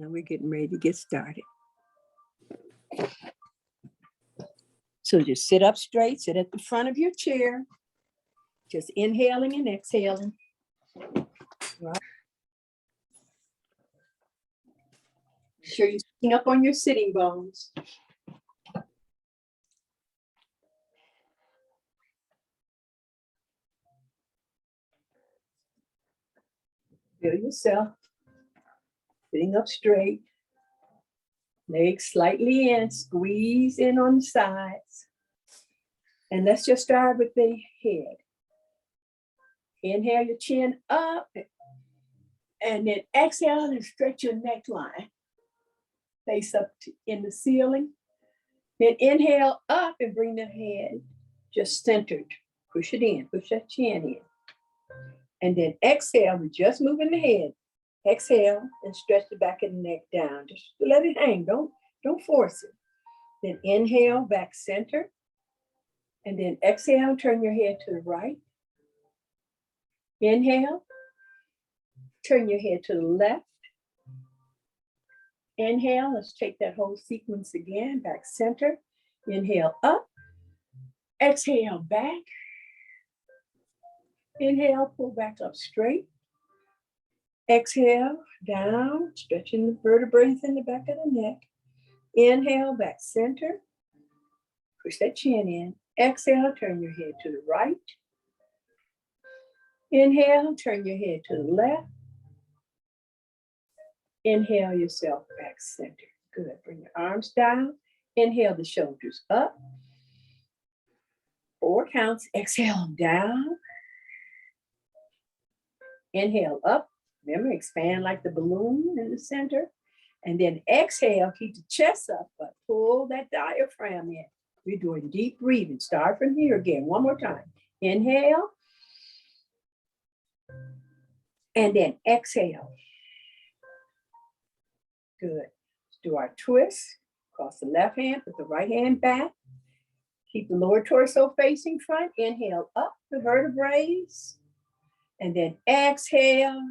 Now we're getting ready to get started. So just sit up straight, sit at the front of your chair, just inhaling and exhaling. Right. Make sure you're sitting up on your sitting bones. Feel yourself sitting up straight, legs slightly in, squeeze in on the sides. And let's just start with the head. Inhale your chin up, and then exhale and stretch your neckline. Face up in the ceiling. Then inhale up and bring the head just centered. Push it in, push that chin in. And then exhale, we're just moving the head. Exhale and stretch the back of the neck down. Just let it hang, don't force it. Then inhale, back center. And then exhale, turn your head to the right. Inhale, turn your head to the left. Inhale, let's take that whole sequence again, back center. Inhale up, exhale back. Inhale, pull back up straight. Exhale, down, stretching the vertebrae in the back of the neck. Inhale, back center. Push that chin in. Exhale, turn your head to the right. Inhale, turn your head to the left. Inhale yourself back center. Good. Bring your arms down. Inhale the shoulders up. 4 counts. Exhale them down. Inhale up. Remember, expand like the balloon in the center. And then exhale, keep the chest up, but pull that diaphragm in. We're doing deep breathing. Start from here again. One more time. Inhale. And then exhale. Good. Let's do our twist. Cross the left hand, put the right hand back. Keep the lower torso facing front. Inhale up the vertebrae. And then exhale.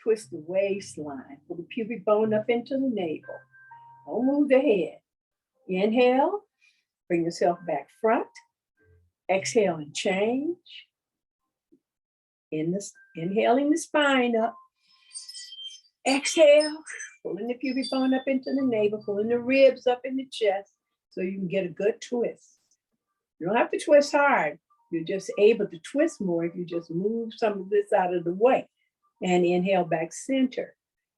Twist the waistline. Pull the pubic bone up into the navel. Don't move the head. Inhale. Bring yourself back front. Exhale and change. Inhaling the spine up. Exhale. Pulling the pubic bone up into the navel. Pulling the ribs up in the chest so you can get a good twist. You don't have to twist hard. You're just able to twist more if you just move some of this out of the way. And inhale back center.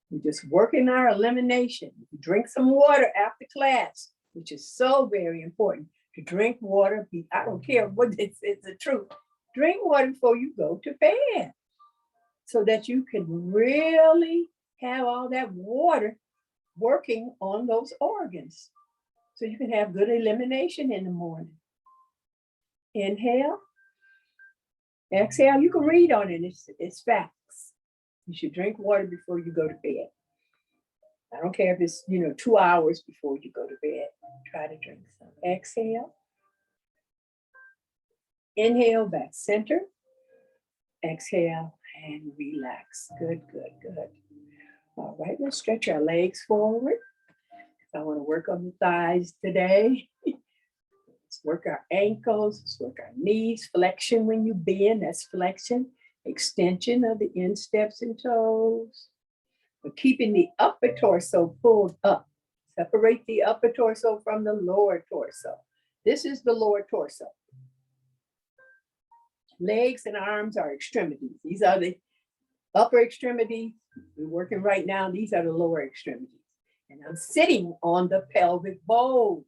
We're just working our elimination. Drink some water after class, which is so very important. To drink water, I don't care what it's the truth. Drink water before you go to bed so that you can really have all that water working on those organs. So you can have good elimination in the morning. Inhale. Exhale. You can read on it. It's facts. You should drink water before you go to bed. I don't care if it's, 2 hours before you go to bed. Try to drink some. Exhale. Inhale, back center. Exhale and relax. Good, good, good. All right, let's stretch our legs forward. I want to work on the thighs today. Let's work our ankles. Let's work our knees. Flexion when you bend, that's flexion. Extension of the insteps and toes. We're keeping the upper torso pulled up. Separate the upper torso from the lower torso. This is the lower torso. Legs and arms are extremities. These are the upper extremities. We're working right now. These are the lower extremities. And I'm sitting on the pelvic bowl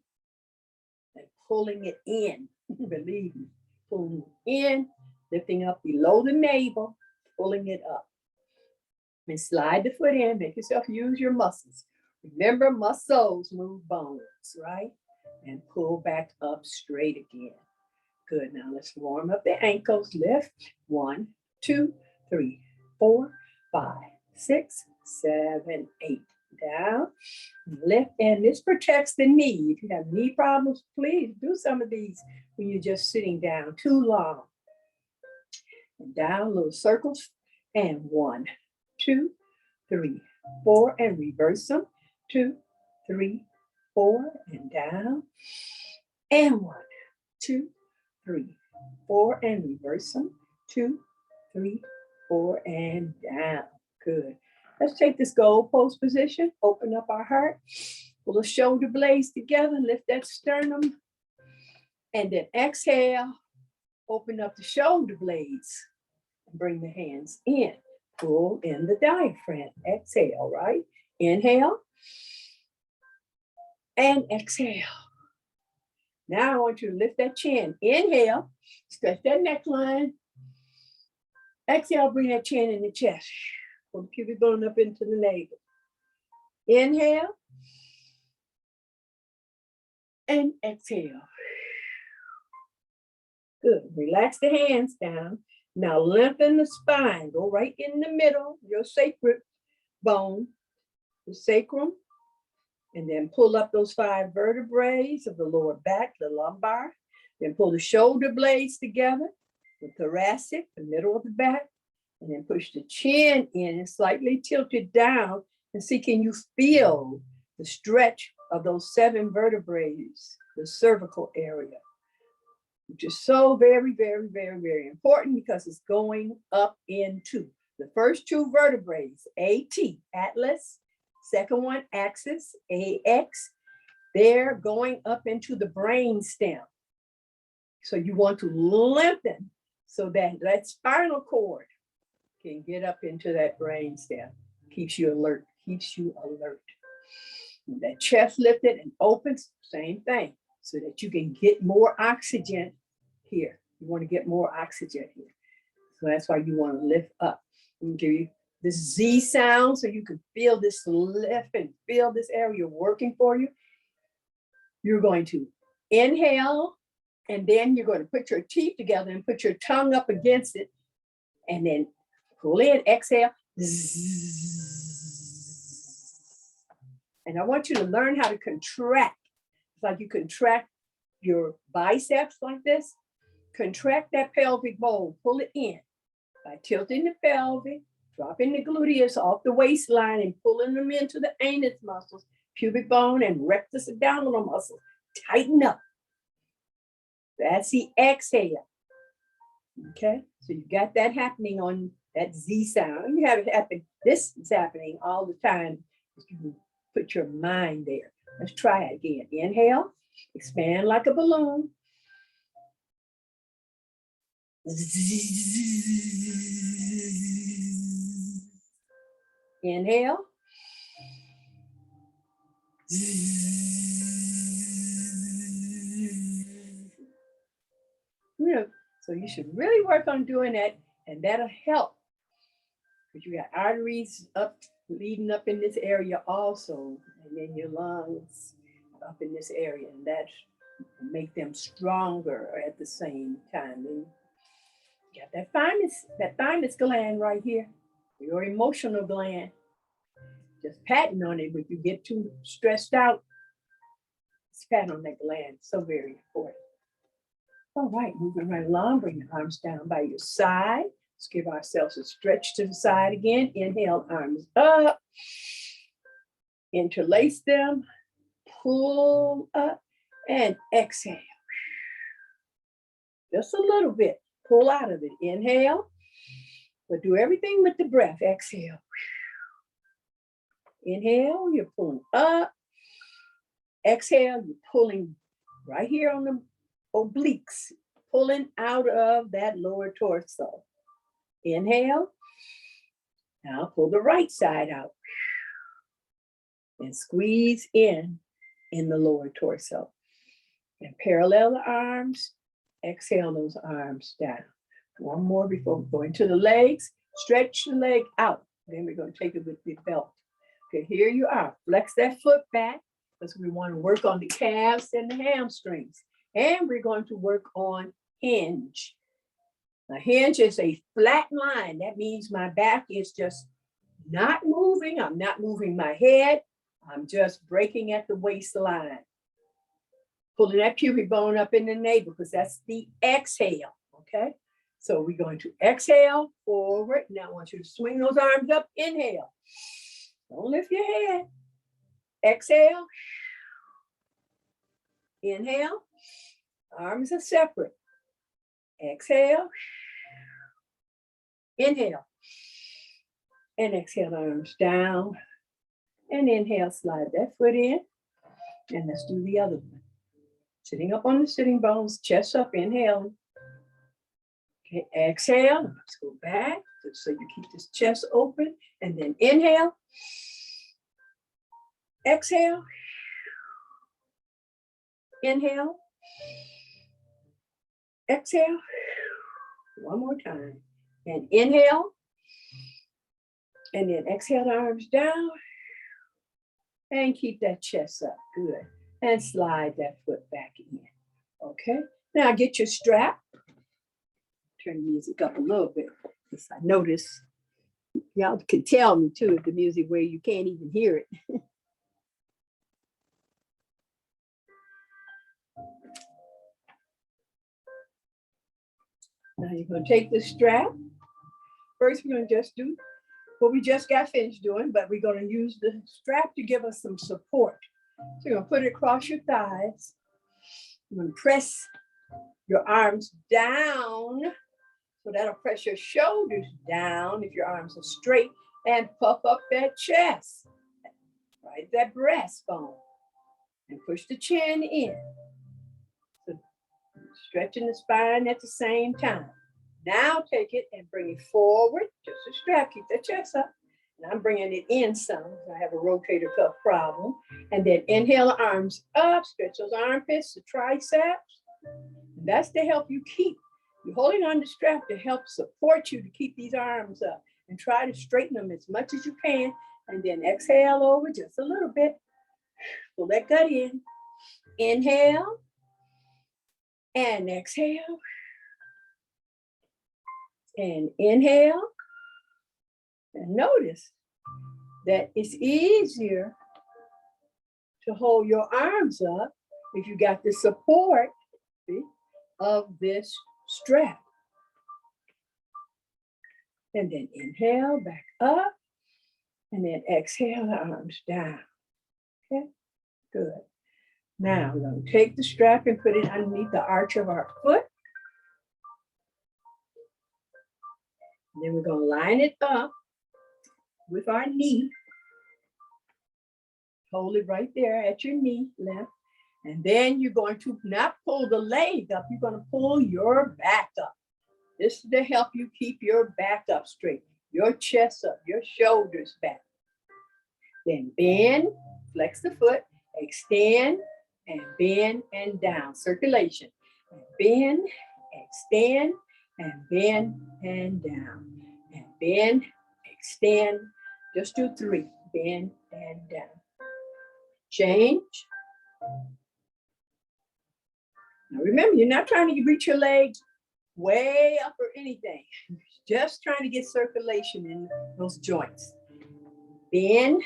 and pulling it in. Believe me, pulling it in. Lifting up below the navel, pulling it up. And slide the foot in, make yourself use your muscles. Remember, muscles move bones, right? And pull back up straight again. Good, now let's warm up the ankles. Lift, 1, 2, 3, 4, 5, 6, 7, 8. Down, lift, and this protects the knee. If you have knee problems, please do some of these when you're just sitting down too long. And down, little circles, and 1, 2, 3, 4, and reverse them. 2, 3, 4, and down. And 1, 2, 3, 4, and reverse them. 2, 3, 4, and down. Good. Let's take this gold pose position. Open up our heart. Pull the shoulder blades together. Lift that sternum. And then exhale. Open up the shoulder blades. And bring the hands in. Pull in the diaphragm. Exhale, right? Inhale. And exhale. Now I want you to lift that chin. Inhale. Stretch that neckline. Exhale, bring that chin in the chest. Pull the pubic bone up into the navel. Inhale. And exhale. Good. Relax the hands down. Now lengthen the spine. Go right in the middle, your sacral bone, the sacrum. And then pull up those 5 vertebrae of the lower back, the lumbar. Then pull the shoulder blades together, the thoracic, the middle of the back. And then push the chin in and slightly tilt it down. And see, can you feel the stretch of those 7 vertebrae, the cervical area, which is so very, very, very, very important because it's going up into the first 2 vertebrae, AT, atlas, second one, axis, AX. They're going up into the brain stem. So you want to lengthen so that that spinal cord can get up into that brain stem. Keeps you alert, keeps you alert. And that chest lifted and opens, same thing, so that you can get more oxygen here. You want to get more oxygen here. So that's why you want to lift up. I'm give you this Z sound so you can feel this lift and feel this area working for you. You're going to inhale, and then you're going to put your teeth together and put your tongue up against it, and then pull in, exhale. And I want you to learn how to contract. It's like you contract your biceps like this. Contract that pelvic bowl, pull it in by tilting the pelvic, dropping the gluteus off the waistline and pulling them into the anus muscles, pubic bone and rectus abdominal muscles. Tighten up. That's the exhale. Okay, so you got that happening on that Z sound. You have it happen. This is happening all the time. You can put your mind there. Let's try it again. Inhale, expand like a balloon. Inhale. So you should really work on doing that, and that'll help. Because you got arteries up, leading up in this area also, and then your lungs up in this area, and that make them stronger at the same time. And you got that thymus gland right here, your emotional gland. Just patting on it, but you get too stressed out, just pat on that gland. So very important. All right, moving right along, bring the arms down by your side. Let's give ourselves a stretch to the side again. Inhale, arms up. Interlace them, pull up, and exhale. Just a little bit, pull out of it. Inhale, but do everything with the breath. Exhale. Inhale, you're pulling up. Exhale, you're pulling right here on the obliques, pulling out of that lower torso. Inhale. Now pull the right side out and squeeze in the lower torso. And parallel the arms. Exhale those arms down. One more before we go into the legs. Stretch the leg out. Then we're going to take it with the belt. Okay, here you are. Flex that foot back because we want to work on the calves and the hamstrings. And we're going to work on hinge. A hinge is a flat line. That means my back is just not moving. I'm not moving my head. I'm just breaking at the waistline. Pulling that pubic bone up in the navel because that's the exhale, okay? So we're going to exhale forward. Now I want you to swing those arms up. Inhale. Don't lift your head. Exhale. Inhale. Arms are separate. Exhale. Inhale. And exhale, arms down. And inhale, slide that foot in. And let's do the other one. Sitting up on the sitting bones, chest up, inhale. Okay, exhale. Let's go back. So you keep this chest open. And then inhale. Exhale. Inhale. Exhale. One more time. And inhale. And then exhale, arms down. And keep that chest up. Good. And slide that foot back in. Okay. Now get your strap. Turn the music up a little bit, because I notice y'all can tell me too if the music where you can't even hear it. Now you're going to take the strap. First, we're going to just do what we just got finished doing, but we're going to use the strap to give us some support. So you're going to put it across your thighs. You're going to press your arms down. So that'll press your shoulders down if your arms are straight, and puff up that chest, right? That breastbone, and push the chin in. So stretching the spine at the same time. Now take it and bring it forward, just a strap, keep that chest up. And I'm bringing it in some, I have a rotator cuff problem. And then inhale the arms up, stretch those armpits, the triceps. And that's to help you keep. You're holding on the strap to help support you to keep these arms up, and try to straighten them as much as you can. And then exhale over just a little bit. Pull that gut in. Inhale and exhale. And inhale. And notice that it's easier to hold your arms up if you got the support, see, of this strap. And then inhale, back up, and then exhale, the arms down. Okay, good. Now we're going to take the strap and put it underneath the arch of our foot. And then we're going to line it up with our knee. Hold it right there at your knee, left. And then you're going to not pull the leg up, you're going to pull your back up. This is to help you keep your back up straight, your chest up, your shoulders back. Then bend, flex the foot, extend, and bend and down. Circulation. And bend, extend, and bend and down. And bend, extend. Just do 3. Bend and down. Change. Now remember, you're not trying to reach your legs way up or anything. Just trying to get circulation in those joints. Bend,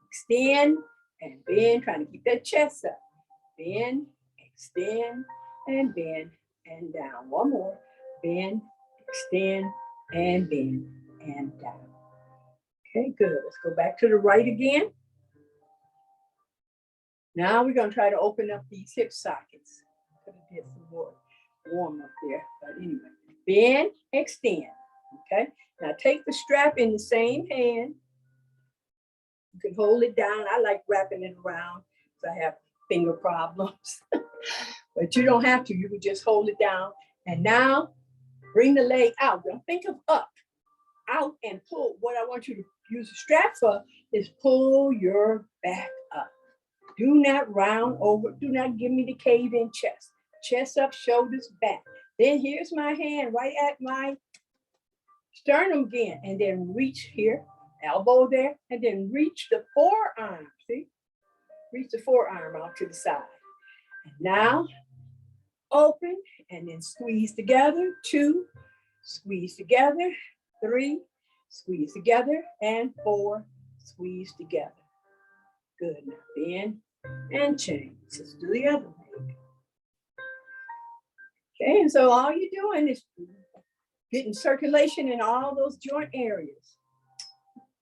extend, and bend, trying to keep that chest up. Bend, extend, and bend, and down. One more. Bend, extend, and bend, and down. Okay, good. Let's go back to the right again. Now we're going to try to open up these hip sockets. Could have did some more warm up there, but anyway. Bend, extend. Okay, now take the strap in the same hand. You can hold it down. I like wrapping it around because I have finger problems. But you don't have to. You can just hold it down. And now bring the leg out. Don't think of up, out, and pull. What I want you to use the strap for is pull your back up. Do not round over. Do not give me the cave-in chest. Chest up, shoulders back. Then here's my hand right at my sternum again. And then reach here, elbow there, and then reach the forearm. See? Reach the forearm out to the side. And now open and then squeeze together. 2, squeeze together. 3, squeeze together. And 4, squeeze together. Good. Now bend and change. Let's do the other leg. Okay, and so all you're doing is getting circulation in all those joint areas.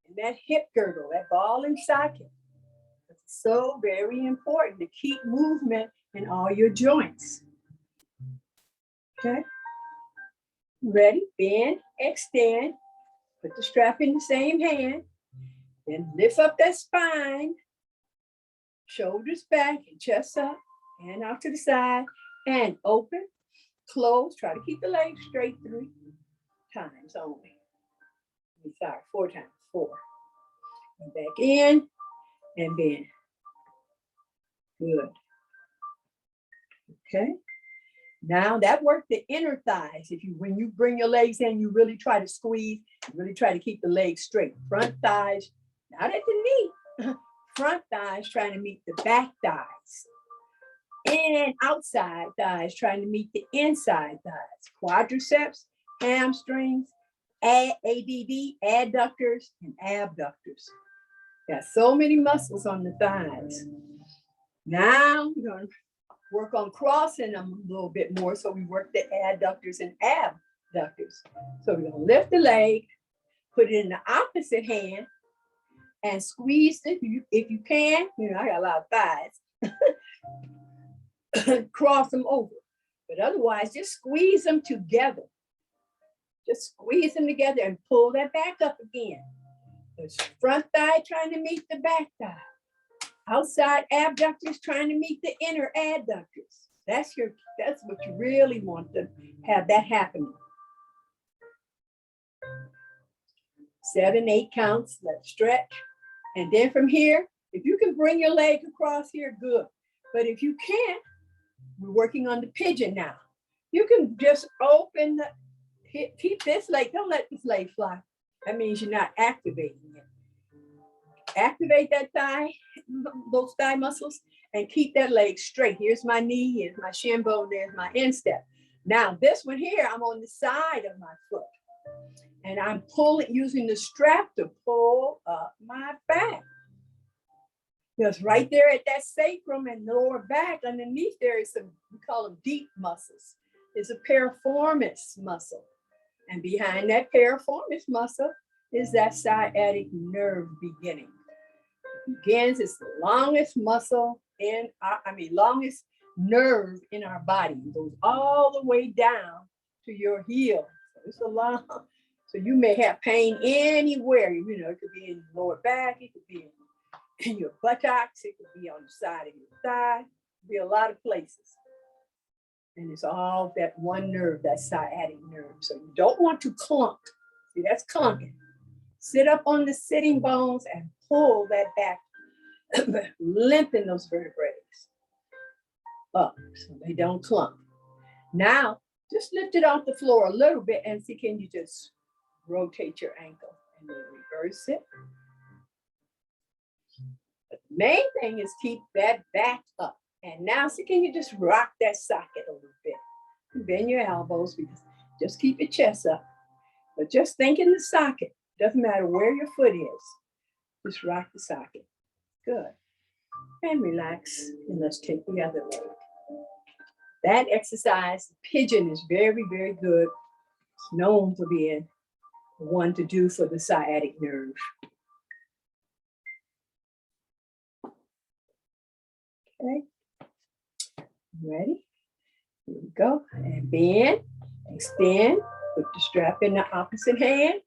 And that hip girdle, that ball and socket. That's So very important to keep movement in all your joints. Okay. Ready? Bend, extend. Put the strap in the same hand. Then lift up that spine. Shoulders back and chest up. And out to the side. And open, close. Try to keep the legs straight 3 times only. Sorry, 4 times. 4. And back in and bend. Good. Okay. Now that worked the inner thighs. When you bring your legs in, you really try to squeeze, really try to keep the legs straight. Front thighs, not at the knee. Front thighs trying to meet the back thighs. And outside thighs trying to meet the inside thighs. Quadriceps, hamstrings, ADD, adductors, and abductors. Got so many muscles on the thighs. Now we're going to work on crossing them a little bit more. So we work the adductors and abductors. So we're going to lift the leg, put it in the opposite hand, and squeeze it if you can. I got a lot of thighs. Cross them over. But otherwise, just squeeze them together. Just squeeze them together and pull that back up again. The front thigh trying to meet the back thigh. Outside abductors trying to meet the inner adductors. That's what you really want to have that happening. 7, 8 counts. Let's stretch. And then from here, if you can bring your leg across here, good. But if you can't, we're working on the pigeon now. You can just open keep this leg. Don't let this leg fly. That means you're not activating it. Activate that thigh, those thigh muscles, and keep that leg straight. Here's my knee, here's my shin bone, there's my instep. Now this one here, I'm on the side of my foot. And I'm using the strap to pull up my back. Because right there at that sacrum and lower back, underneath there is some, we call them deep muscles. It's a piriformis muscle. And behind that piriformis muscle is that sciatic nerve beginning. It begins, it's the longest muscle longest nerve in our body. It goes all the way down to your heel. So it's a long, so you may have pain anywhere. It could be in your lower back, it could be in your buttocks, it could be on the side of your thigh, it could be a lot of places. And it's all that one nerve, that sciatic nerve. So you don't want to clunk. See, that's clunking. Sit up on the sitting bones and pull that back, lengthen those vertebrae up so they don't clunk. Now, just lift it off the floor a little bit and see, can you just rotate your ankle and then reverse it? But the main thing is keep that back up. And now, see, can you just rock that socket a little bit? Bend your elbows, because just keep your chest up. But just think in the socket. Doesn't matter where your foot is. Just rock the socket. Good. And relax. And let's take the other leg. That exercise, pigeon, is very, very good. It's known for being one to do for the sciatic nerve. Okay. Ready? Here we go. And bend, extend, put the strap in the opposite hand,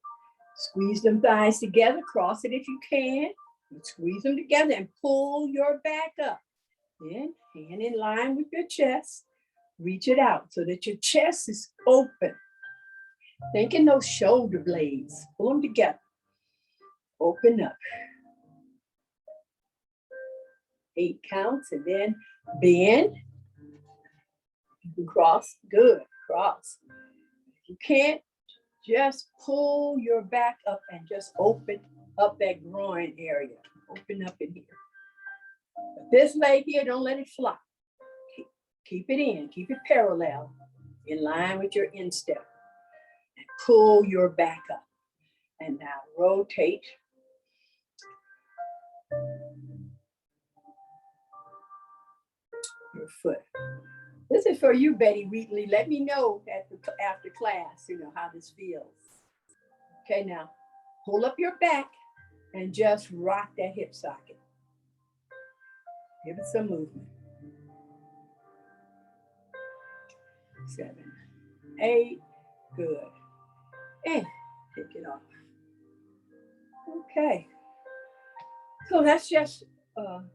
squeeze them thighs together, cross it if you can, and squeeze them together and pull your back up. Then hand in line with your chest, reach it out so that your chest is open. Think in those shoulder blades, pull them together, open up. 8 counts, and then bend. You can cross, good, cross. If you can't, just pull your back up and just open up that groin area. Open up in here. But this leg here, don't let it flop. Keep it in, keep it parallel, in line with your instep. And pull your back up. And now rotate. Your foot. This is for you, Betty Wheatley. Let me know after class, how this feels. Okay, now pull up your back and just rock that hip socket. Give it some movement. 7, 8, good. And take it off. Okay. So that's just an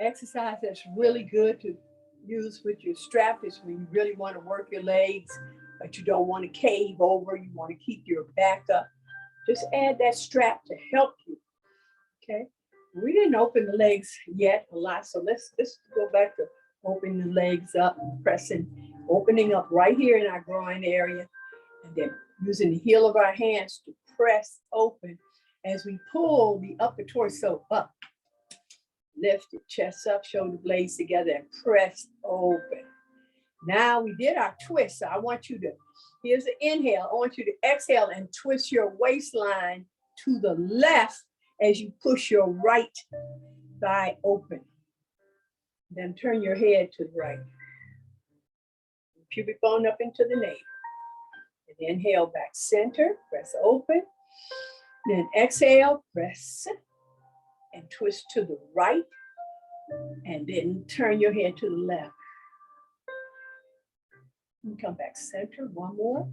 exercise that's really good to use with your strap. Is when you really want to work your legs, but you don't want to cave over. You want to keep your back up. Just add that strap to help you. Okay. We didn't open the legs yet a lot, so let's go back to opening the legs up, opening up right here in our groin area, and then using the heel of our hands to press open as we pull the upper torso up. Lift the chest up, shoulder blades together, and press open. Now we did our twist, so I want you to, here's the inhale, I want you to exhale and twist your waistline to the left as you push your right thigh open. Then turn your head to the right. Pubic bone up into the navel. And inhale back center, press open. Then exhale, press and twist to the right. And then turn your head to the left. And come back center, one more.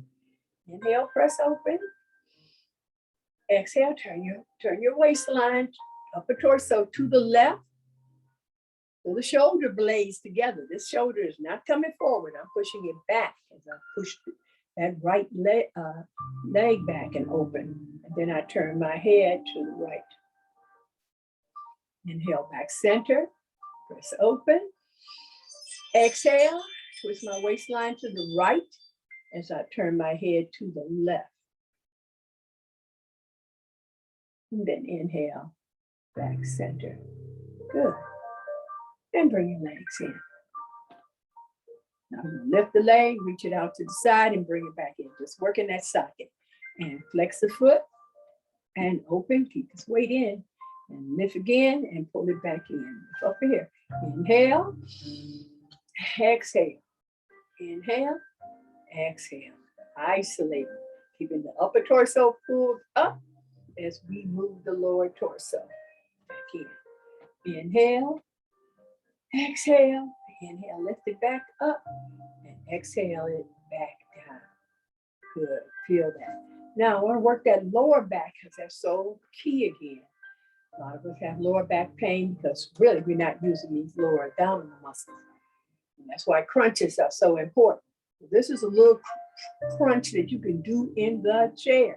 Inhale, press open. Exhale, turn your waistline, upper torso to the left. Pull the shoulder blades together. This shoulder is not coming forward. I'm pushing it back as I push that right leg back and open. And then I turn my head to the right. Inhale, back center, press open. Exhale, twist my waistline to the right as I turn my head to the left. And then inhale, back center. Good. And bring your legs in. Now lift the leg, reach it out to the side and bring it back in. Just working that socket. And flex the foot and open, keep this weight in. And lift again and pull it back in. Lift up here. Inhale, exhale. Inhale, exhale. Isolate. Keeping the upper torso pulled up as we move the lower torso back in. Inhale, exhale, inhale, lift it back up, and exhale it back down. Good, feel that. Now I want to work that lower back because that's so key again. A lot of us have lower back pain because really we're not using these lower abdominal muscles. And that's why crunches are so important. This is a little crunch that you can do in the chair.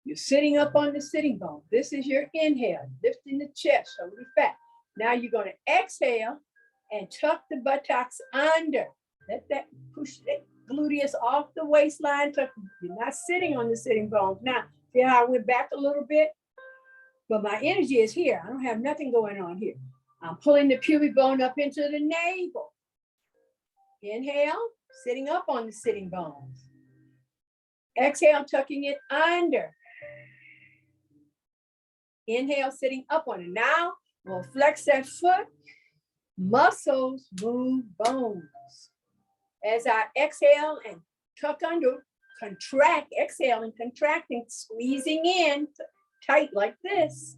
You're sitting up on the sitting bone. This is your inhale, lifting the chest, shoulder fat. Now you're going to exhale and tuck the buttocks under. Let that push that gluteus off the waistline. You're not sitting on the sitting bones. Now, see how I went back a little bit? But my energy is here. I don't have nothing going on here. I'm pulling the pubic bone up into the navel. Inhale, sitting up on the sitting bones. Exhale, tucking it under. Inhale, sitting up on it. Now, we'll flex that foot. Muscles move bones. As I exhale and tuck under, contract, exhale and contracting, squeezing in tight like this.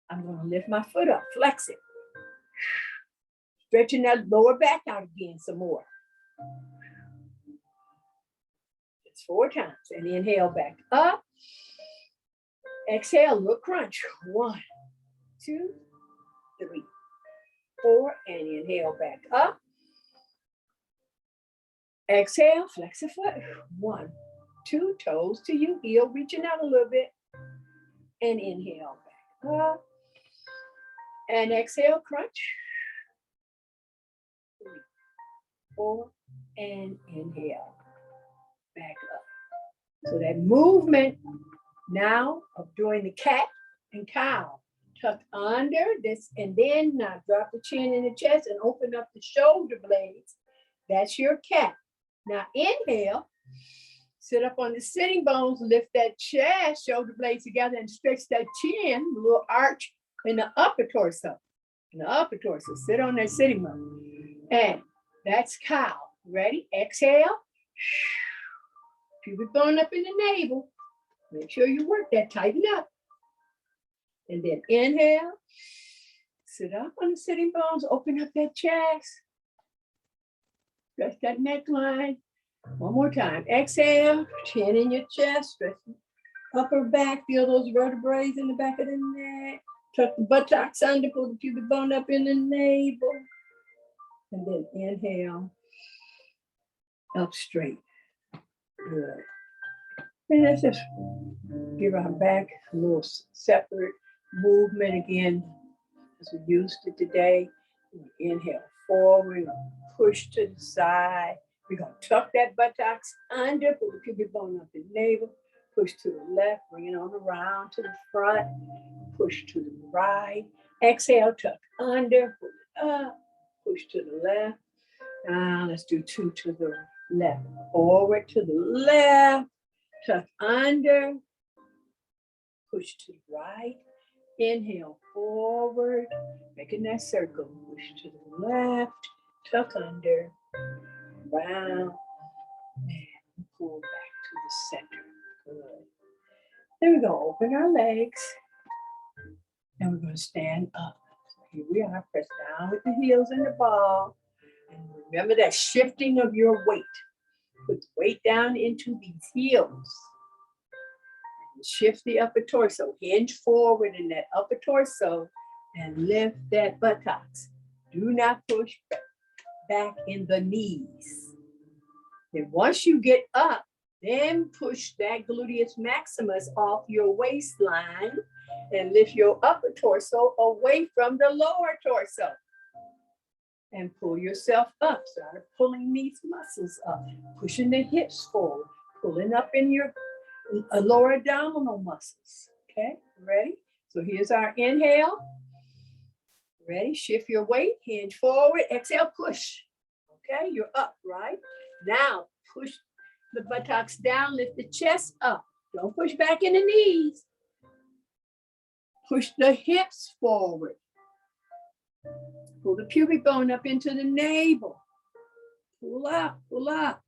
I'm going to lift my foot up, flex it. Stretching that lower back out again some more. Just 4 times. And inhale back up. Exhale, look crunch. 1, 2, 3, 4. And inhale back up. Exhale, flex the foot. 1, 2, toes to you, heel reaching out a little bit. And inhale back up. And exhale, crunch. 3, 4, and inhale back up. So that movement now of doing the cat and cow. Tuck under this, and then now drop the chin in the chest and open up the shoulder blades. That's your cat. Now inhale, sit up on the sitting bones, lift that chest, shoulder blades together, and stretch that chin, a little arch in the upper torso. In the upper torso, sit on that sitting bone. And that's cow. Ready? Exhale. Pubic bone up in the navel. Make sure you work that, tighten up. And then inhale. Sit up on the sitting bones. Open up that chest. Stretch that neckline. One more time. Exhale. Chin in your chest. Stretch the upper back. Feel those vertebrae in the back of the neck. Tuck the buttocks under. Pull the pubic bone up in the navel. And then inhale. Up straight. Good. And let's just give our back a little separate movement again as we used it today. Inhale forward, push to the side. We're going to tuck that buttocks under, pull the pubic bone up the navel, push to the left, bring it on around to the front, push to the right. Exhale, tuck under, pull it up, push to the left. Now let's do 2 to the left. Forward to the left, tuck under, push to the right. Inhale forward, making that circle. Push to the left, tuck under, round, and pull back to the center. Good. Then we're going to open our legs, and we're going to stand up. So here we are, press down with the heels in the ball. And remember that shifting of your weight. Put the weight down into these heels. Shift the upper torso, hinge forward in that upper torso and lift that buttocks. Do not push back in the knees. Then once you get up, then push that gluteus maximus off your waistline and lift your upper torso away from the lower torso. And pull yourself up. Start pulling these muscles up, pushing the hips forward, pulling up in your lower abdominal muscles. Okay, ready? So here's our inhale. Ready? Shift your weight, hinge forward, exhale, push. Okay, you're up, right? Now push the buttocks down, lift the chest up. Don't push back in the knees. Push the hips forward. Pull the pubic bone up into the navel. Pull up, pull up.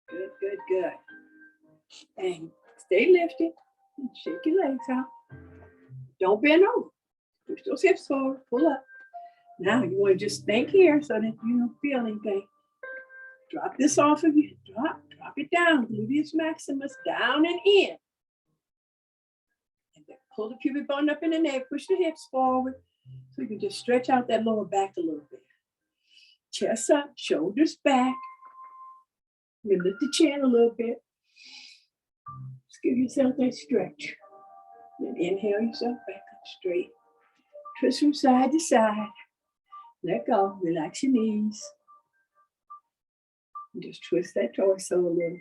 Good, good, good. And stay lifted. And shake your legs out. Don't bend over. Push those hips forward. Pull up. Now you want to just think here so that you don't feel anything. Drop this off of you. Drop it down. Gluteus maximus down and in. And then pull the pubic bone up in the neck. Push the hips forward. So you can just stretch out that lower back a little bit. Chest up, shoulders back. You lift the chin a little bit. Just give yourself that stretch. Then inhale yourself back up straight. Twist from side to side. Let go. Relax your knees. And just twist that torso a little.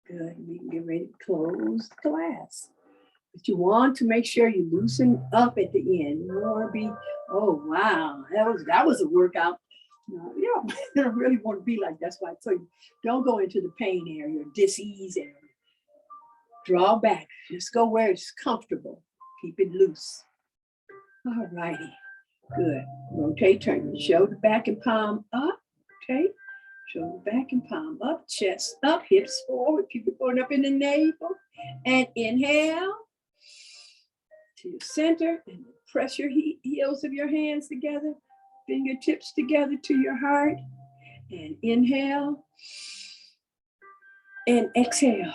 Good. We can get ready to close the class. But you want to make sure you loosen up at the end. You don't want to be, oh wow, that was a workout. No, you don't really want to be like that. That's why I tell you, don't go into the pain area, dis-ease area. Draw back. Just go where it's comfortable. Keep it loose. All righty. Good. Rotate, turn your shoulder back and palm up. Okay. Shoulder back and palm up. Chest up. Hips forward. Keep it going up in the navel. And inhale to your center. And press your heels of your hands together. Fingertips together to your heart. And inhale. And exhale.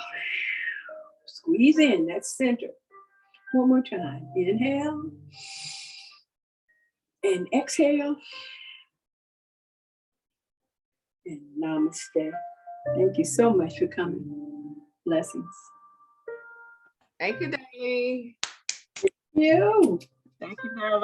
Squeeze in. That's center. One more time. Inhale. And exhale. And namaste. Thank you so much for coming. Blessings. Thank you, Darlene. You. Thank you, Darlene.